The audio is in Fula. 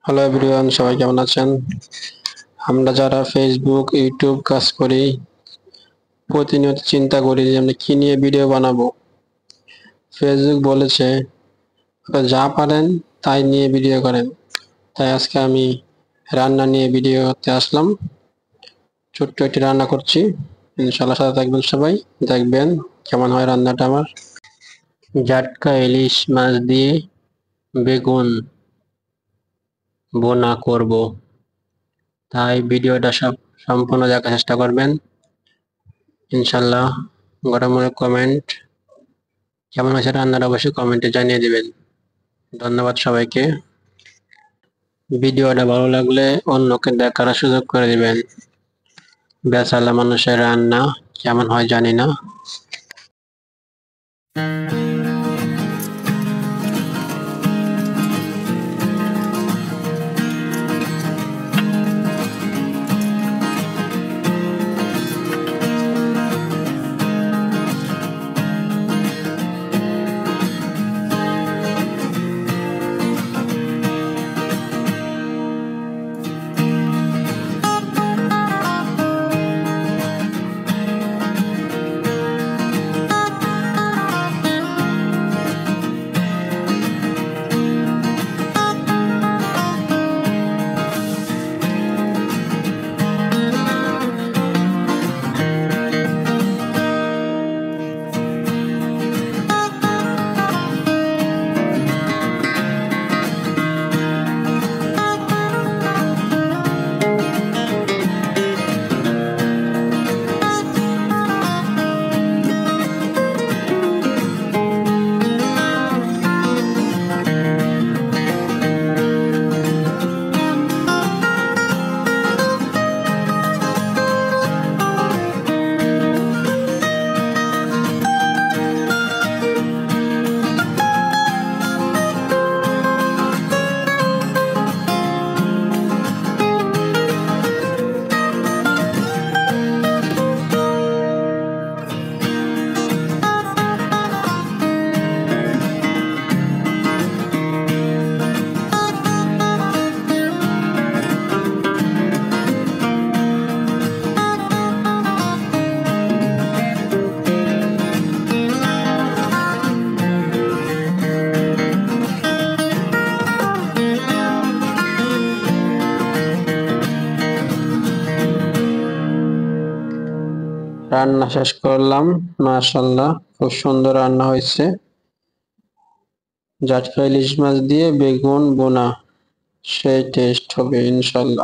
Hello everyone, সবাই কেমন আছেন? আমরা যারা ফেসবুক ইউটিউব কাজ করি, প্রতিনিয়ত চিন্তা করি যে আমরা কি নিয়ে ভিডিও বানাবো। ফেসবুক বলেছে আপনারা যা পারেন তাই নিয়ে ভিডিও করেন। তাই আজকে আমি রান্না নিয়ে ভিডিও করতে আসলাম। ছোট্ট একটি রান্না করছি, ইনশাআল্লাহ সাথে থাকবেন সবাই, দেখবেন কেমন হয় রান্নাটা আমার। জাটকা ইলিশ মাছ দিয়ে বেগুন বোনা করব, তাই ভিডিওটা সম্পূর্ণ দেখার চেষ্টা করবেন ইনশাল্লাহ। গরমের কমেন্ট কেমন হয়েছে রান্নার অবশ্যই কমেন্টে জানিয়ে দিবেন। ধন্যবাদ সবাইকে। ভিডিওটা ভালো লাগলে অন্যকে দেখার সুযোগ করে দিবেন। বেচালা মানুষের রান্না কেমন হয় জানি না। রান্না শেষ করলাম, মাশাআল্লাহ খুব সুন্দর রান্না হয়েছে। জাটকা ইলিশ মাছ দিয়ে বেগুন বোনা, সেই টেস্ট হবে ইনশাল্লাহ।